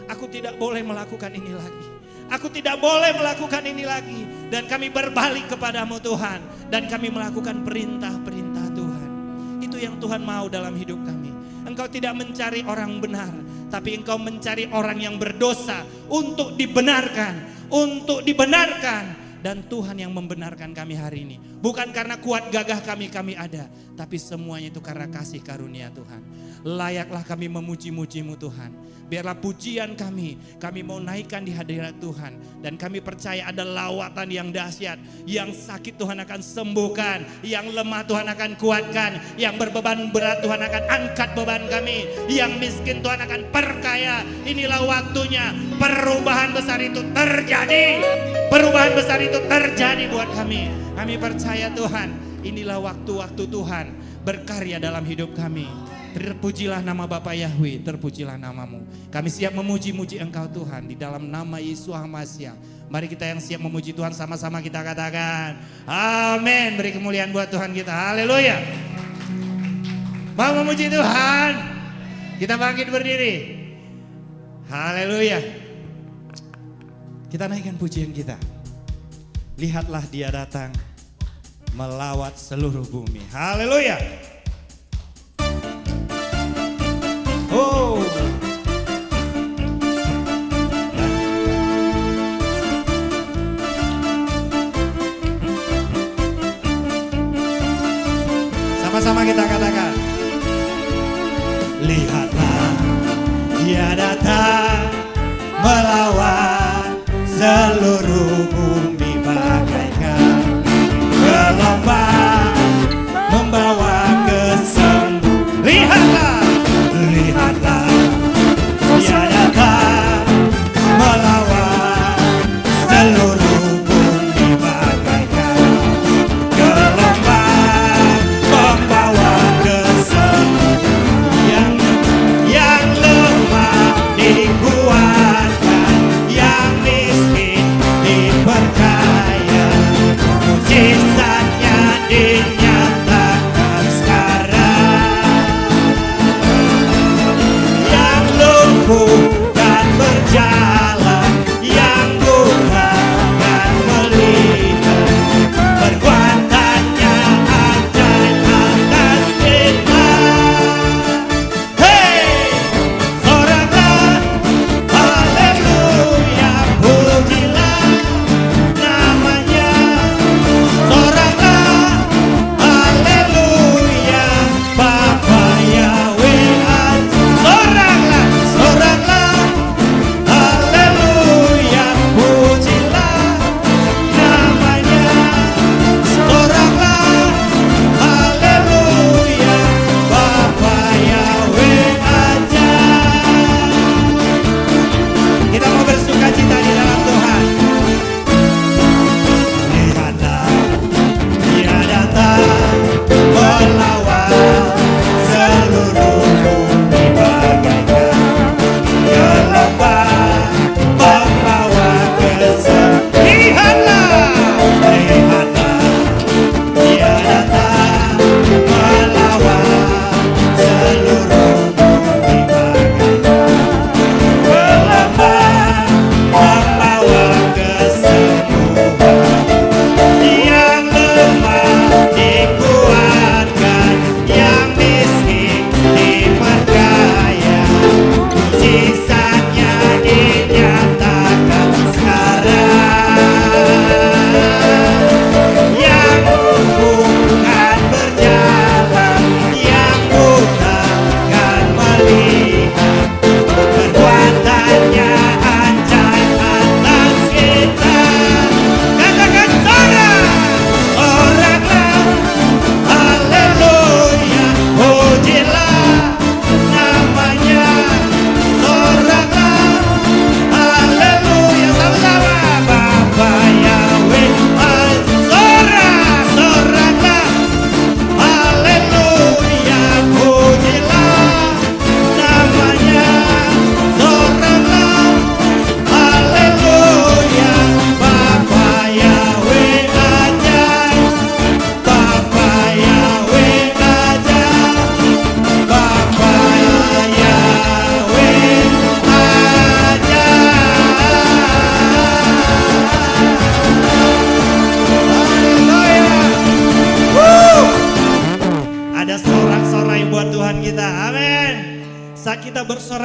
aku tidak boleh melakukan ini lagi. Aku tidak boleh melakukan ini lagi. Dan kami berbalik kepadamu Tuhan. Dan kami melakukan perintah-perintah Tuhan. Itu yang Tuhan mau dalam hidup kami. Engkau tidak mencari orang benar, tapi Engkau mencari orang yang berdosa untuk dibenarkan. Untuk dibenarkan. Dan Tuhan yang membenarkan kami hari ini. Bukan karena kuat gagah kami ada. Tapi semuanya itu karena kasih karunia Tuhan. Layaklah kami memuji-muji-Mu Tuhan. Biarlah pujian kami mau naikkan di hadirat Tuhan. Dan kami percaya ada lawatan yang dahsyat. Yang sakit Tuhan akan sembuhkan. Yang lemah Tuhan akan kuatkan. Yang berbeban berat Tuhan akan angkat beban kami. Yang miskin Tuhan akan perkaya. Inilah waktunya perubahan besar itu terjadi. Perubahan besar itu terjadi buat kami. Kami percaya Tuhan, inilah waktu-waktu Tuhan berkarya dalam hidup kami. Terpujilah nama Bapa Yahweh, terpujilah namamu. Kami siap memuji-muji Engkau Tuhan di dalam nama Yesus Hamasiah. Mari kita yang siap memuji Tuhan sama-sama kita katakan amin. Beri kemuliaan buat Tuhan kita, haleluya. Mau memuji Tuhan? Kita bangkit berdiri. Haleluya. Kita naikkan pujian kita. Lihatlah Dia datang melawat seluruh bumi. Haleluya. Oh. Sama-sama kita katakan. Lihatlah Dia datang melawat seluruh bumi bagaikan gelombang membawa kesembuhan. Lihatlah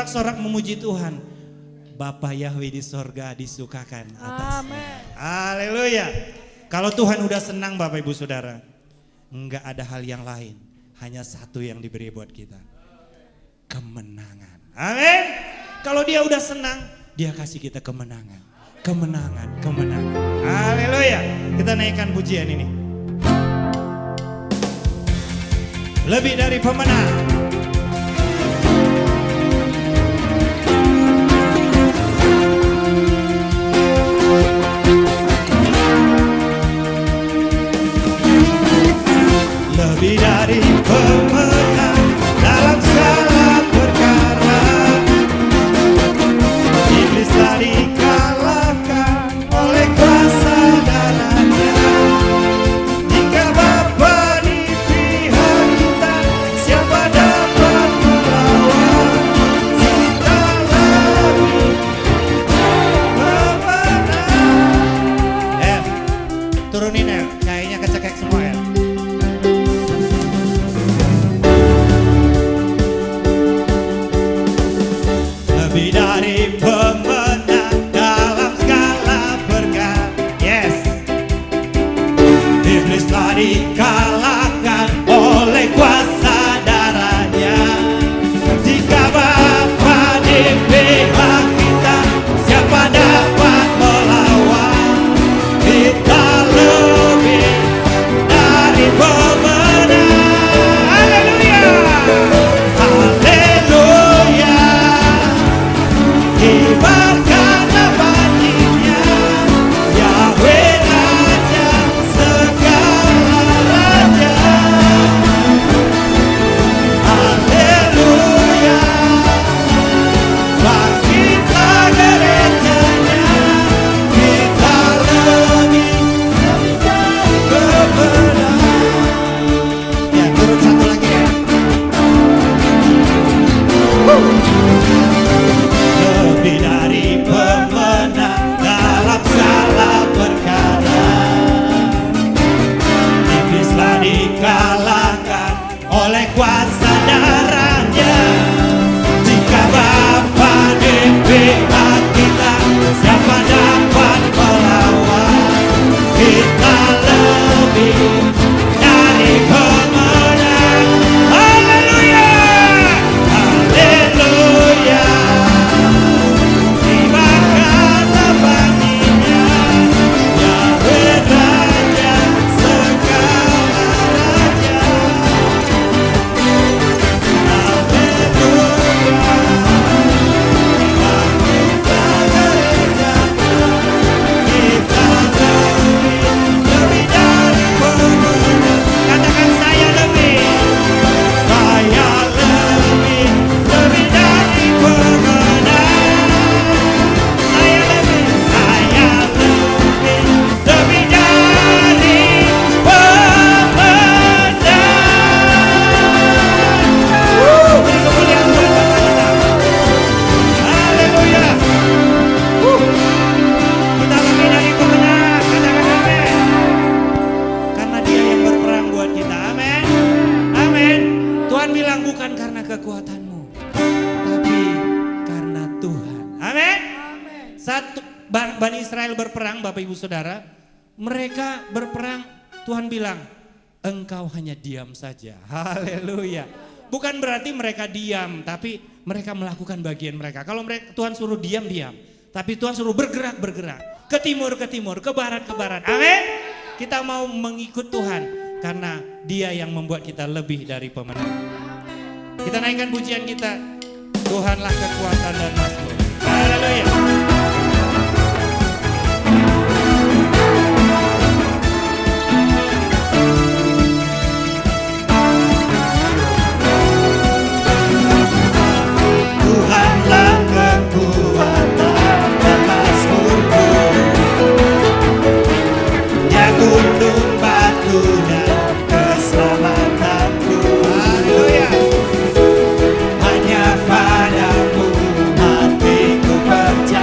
bersorak-sorak memuji Tuhan. Bapa Yahweh di sorga disukakan atas. Haleluya. Kalau Tuhan udah senang Bapak Ibu Saudara, enggak ada hal yang lain. Hanya satu yang diberi buat kita. Kemenangan. Amin. Kalau dia udah senang, dia kasih kita kemenangan. Kemenangan, kemenangan. Haleluya. Kita naikkan pujian ini. Lebih dari pemenang. Lebih dari pemenang dalam segala perkara. Iblis telah dikalahkan oleh kuasa darahnya. Jika Bapa di pihak kita, siapa dapat melawan? Kita lebih pemenang. Turunin kayaknya kecekek semua ya. Lebih dari pemenang dalam segala perkara. Yes. Iblis telah dikalahkan oleh kuasa darahnya. Jika Bapa di pihak kita, siapa dapat melawan? Kita lebih dari pemenang. Haleluya. Haleluya. Kibarkanlah bangkitnya, Yahweh Raja segala raja. Haleluya. Bangkitlah gerejanya, kita lebih kemenangan. Ya, turun satu lagi ya. Lebih dari pemenang dalam segala perkara. Iblis telah dikalahkan oleh kuasa darahnya. Jika Bapa di pihak kita, siapa dapat melawan? Kita lebih dari pemenang. Haleluya. Haleluya. Kibarkanlah bangkitnya, Yahweh Raja segala raja. Haleluya. Bangkitlah gereja, kita lebih dari pemenang. Katakan saya lebih. Saya lebih dari pemenang. Saya lebih dari pemenang. Beri kemuliaan buat Tuhan kita. Haleluya. Kita lebih dari pemenang. Katakan amin. Karena Dia yang berperang buat kita. Amin. Amin. Tuhan bilang bukan karena kekuatanmu, tapi karena Tuhan. Amin. Satu Bani Israel berperang, Bapak Ibu Saudara. Mereka berperang, Tuhan bilang, engkau hanya diam saja. Haleluya. Bukan berarti mereka diam, tapi mereka melakukan bagian mereka. Kalau Tuhan suruh diam, diam. Tapi Tuhan suruh bergerak, bergerak. Ke timur, ke barat, ke barat. Amin. Kita mau mengikut Tuhan karena Dia yang membuat kita lebih dari pemenang. Kita naikkan pujian kita. Tuhanlah kekuatan dan mazmur. Haleluya. Tuhanlah kekuatan dan mazmurku, Ya gunung batu dan keselamatanku. Haleluya. Hanya padamu hatiku percaya.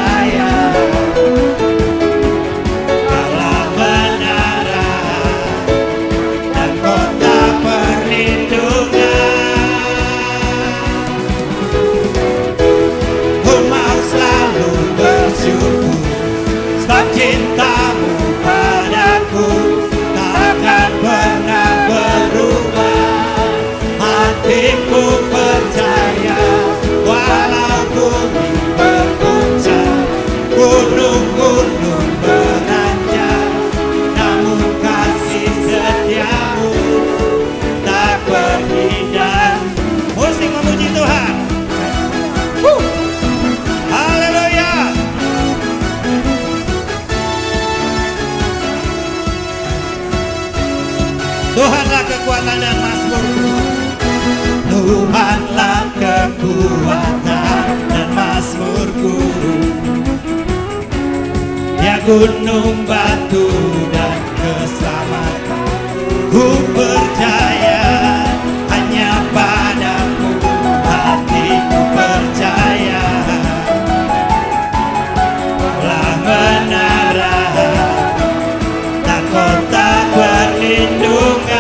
Tuhanlah kekuatan dan mazmurku. Tuhanlah kekuatan dan mazmurku. Ya gunung batu dan keselamatan. Ku percaya hanya padamu, hatiku percaya. Lah menara tak kota perlindungan.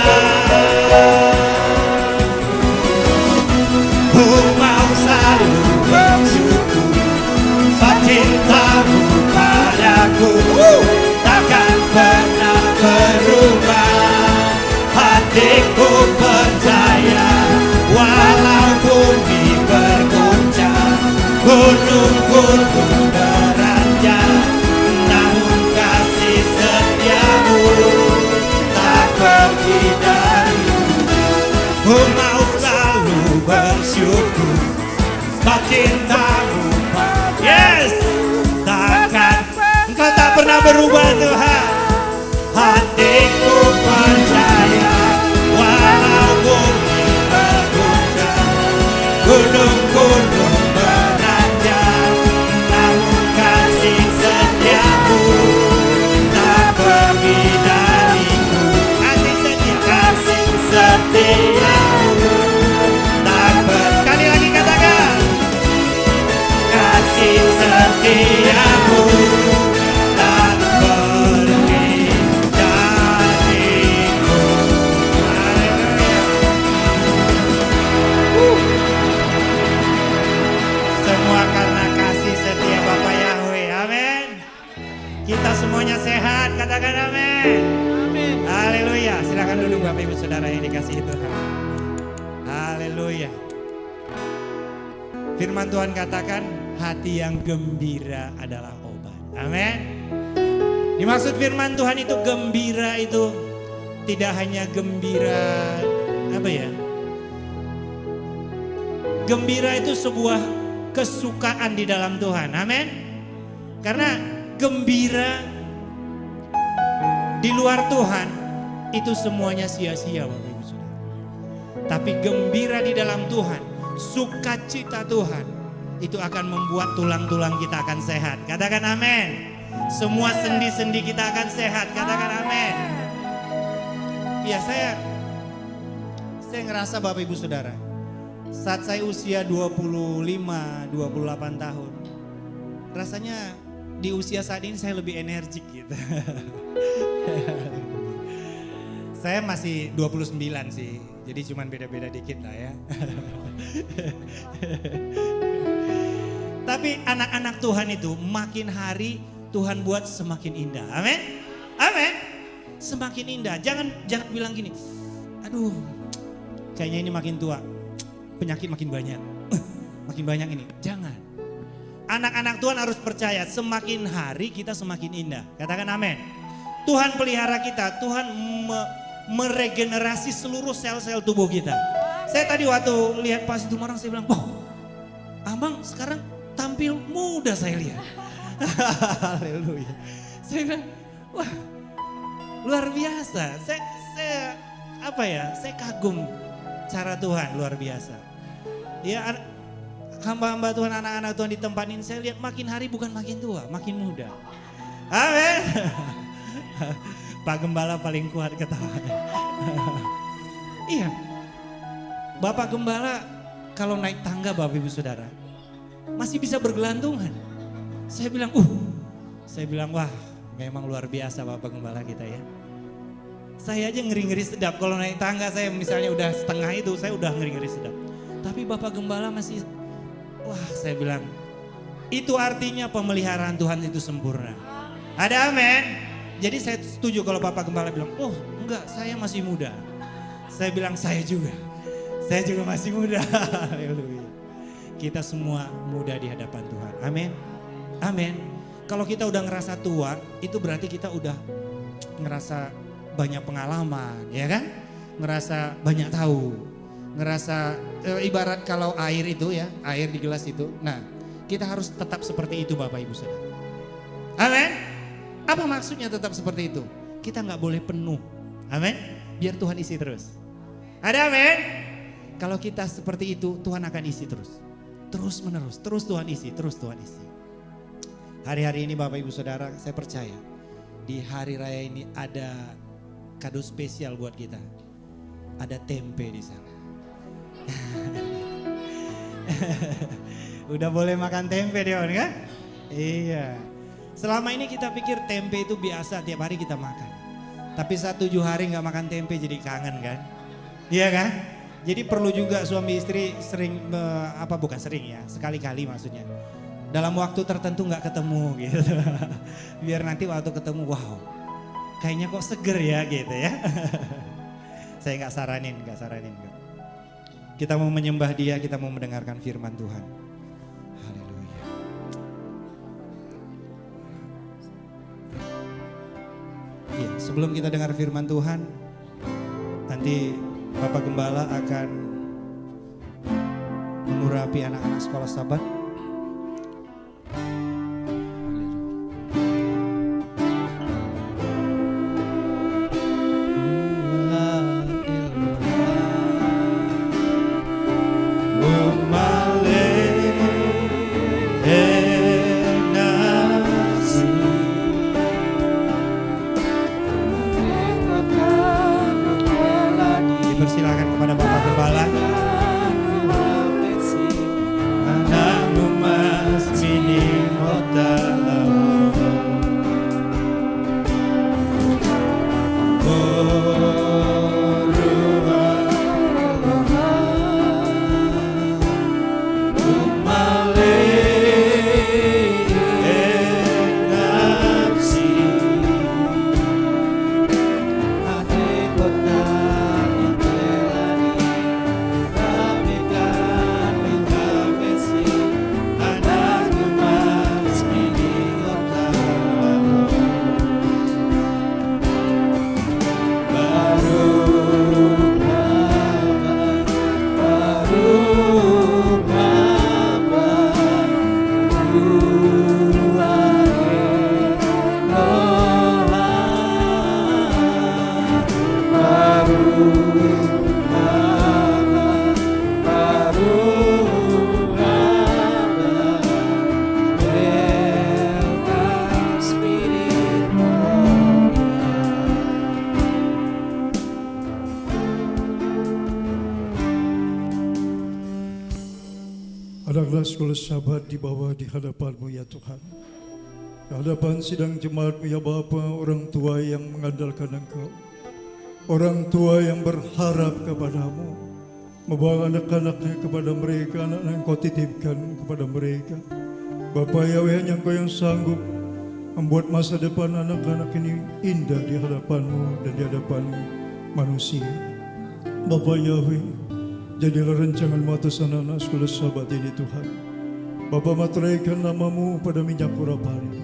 Ku mau selalu bersyukur sebab cintamu padaku takkan pernah berubah. Hatiku percaya walau bumi berguncang, gunung-gunung beranjak, namun kasih setiamu tak pergi dariku. Ku mau selalu bersyukur sebab cintamu, yes, takkan engkau tak pernah berubah Tuhan. Hatiku percaya walau bumi berguncang, gunung-gunung beranjak, namun kasih setiamu tak pergi dariku. Kasih setiamu tak pergi. Sekali lagi katakan, kasih setiamu tak pergi dariku. Haleluya. Semua karena kasih setia Bapa Yahweh. Amin. Kita semuanya sehat, katakan amin. Amin. Haleluya. Silakan duduk Bapak Ibu Saudara yang dikasihi Tuhan. Haleluya. Firman Tuhan katakan, hati yang gembira adalah obat. Amin. Dimaksud firman Tuhan itu gembira itu tidak hanya gembira apa ya? Gembira itu sebuah kesukaan di dalam Tuhan. Amin. Karena gembira di luar Tuhan itu semuanya sia-sia Bapak Ibu Saudara. Tapi gembira di dalam Tuhan, sukacita Tuhan itu akan membuat tulang-tulang kita akan sehat. Katakan amin. Semua sendi-sendi kita akan sehat. Katakan amin. Ya saya ngerasa Bapak Ibu Saudara, saat saya usia 25, 28 tahun, rasanya di usia saat ini saya lebih energik gitu. Saya masih 29 sih, jadi cuman beda-beda dikit lah ya. Tapi anak-anak Tuhan itu makin hari Tuhan buat semakin indah. Amin. Amin. Semakin indah. Jangan bilang gini, aduh kayaknya ini makin tua, penyakit makin banyak. Makin banyak ini. Jangan. Anak-anak Tuhan harus percaya semakin hari kita semakin indah. Katakan amin. Tuhan pelihara kita, Tuhan meregenerasi seluruh sel-sel tubuh kita. Saya tadi waktu lihat pas itu orang saya bilang, wah Abang sekarang tampil muda saya lihat. Haleluya. Saya bilang, wah luar biasa. Saya kagum cara Tuhan luar biasa. Ya hamba-hamba Tuhan, anak-anak Tuhan di tempat ini saya lihat makin hari bukan makin tua, makin muda. Amin. Pak Gembala paling kuat ketawa. Iya. Bapak Gembala kalau naik tangga Bapak Ibu Saudara masih bisa bergelantungan. Saya bilang wah memang luar biasa Bapak Gembala kita ya. Saya aja ngeri-ngeri sedap kalau naik tangga, saya misalnya udah setengah itu saya udah ngeri-ngeri sedap. Tapi Bapak Gembala masih, wah saya bilang itu artinya pemeliharaan Tuhan itu sempurna. Ada amin. Jadi saya setuju kalau Bapak Gembala bilang, oh enggak saya masih muda. Saya bilang saya juga masih muda. Haleluya. Kita semua muda di hadapan Tuhan. Amin. Amin. Kalau kita udah ngerasa tua, itu berarti kita udah ngerasa banyak pengalaman, ya kan? Ngerasa banyak tahu. Ngerasa ibarat kalau air itu ya, air di gelas itu. Nah, kita harus tetap seperti itu Bapak Ibu Saudara. Amin. Apa maksudnya tetap seperti itu? Kita nggak boleh penuh. Amin. biar Tuhan isi terus. Ada amin? Kalau kita seperti itu, Tuhan akan isi terus. Terus menerus, terus Tuhan isi, terus Tuhan isi. Hari-hari ini Bapak Ibu Saudara, saya percaya di hari raya ini ada kado spesial buat kita. Ada tempe di sana. Udah boleh makan tempe Dion kan? Iya. Selama ini kita pikir tempe itu biasa tiap hari kita makan. Tapi 1-7 hari nggak makan tempe jadi kangen kan? Iya kan? Jadi perlu juga suami istri sering, bukan sering ya, sekali-kali maksudnya. Dalam waktu tertentu nggak ketemu gitu. Biar nanti waktu ketemu, wow, kayaknya kok seger ya gitu ya. Saya nggak saranin. Kita mau menyembah Dia, kita mau mendengarkan firman Tuhan. Haleluya. Iya, sebelum kita dengar firman Tuhan, nanti Bapak Gembala akan mengurapi anak-anak sekolah Sabat. Dipersilakan kepada Bapak Gembala. Anak-anak sekolah Sabat dibawa di hadapan-Mu ya Tuhan. Di hadapan sidang jemaat-Mu ya Bapa, orang tua yang mengandalkan Engkau. Orang tua yang berharap kepadamu. Membawa anak-anaknya kepada mereka, anak-anak yang Kau titipkan kepada mereka. Bapa Yahweh, hanya Engkau yang sanggup membuat masa depan anak-anak ini indah di hadapan-Mu dan di hadapan manusia. Bapa Yahweh, jadilah rancangan-Mu atas anak-anak sekolah Sabat ini Tuhan. Bapa, materaikan nama-Mu pada minyak urapan ini.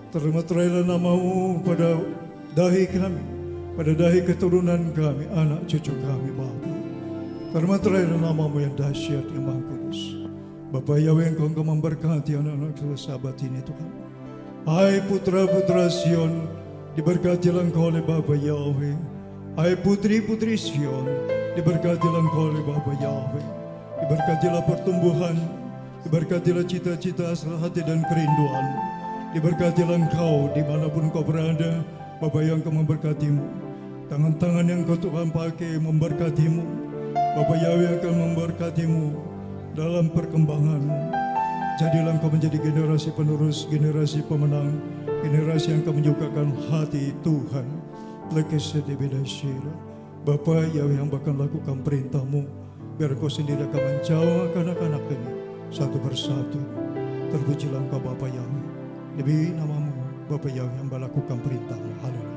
Termaterailah nama-Mu pada dahi kami, pada dahi keturunan kami, anak cucu kami Bapa. Termaterailah nama-Mu yang dahsyat, yang Maha Kudus. Bapa Yahweh, Engkau memberkati anak-anak sekolah Sabat ini Tuhan. Hai putra-putra Sion, diberkatilah Engkau oleh Bapa Yahweh. Hai putri-putri Sion, diberkatilah Engkau oleh Bapa Yahweh. Diberkatilah pertumbuhan, diberkatilah cita-cita, asal hati dan kerinduan. Diberkatilah Engkau dimanapun Engkau berada, Bapa yang Engkau memberkatimu. Tangan-tangan yang Engkau Tuhan pakai memberkatimu. Bapa Yahweh akan memberkatimu dalam perkembanganmu. Jadilah Engkau menjadi generasi penerus, generasi pemenang, generasi yang akan menyukakan hati Tuhan. Lekesede bedasira. Bapa Yahweh yang bakal lakukan perintah-Mu, biar Engkau sendiri akan menjawab anak-anak ini satu persatu. Terpujilah Engkau Bapa Yahweh. Demi nama-Mu Bapa Yahweh yang melakukan perintah-Mu. Haleluya.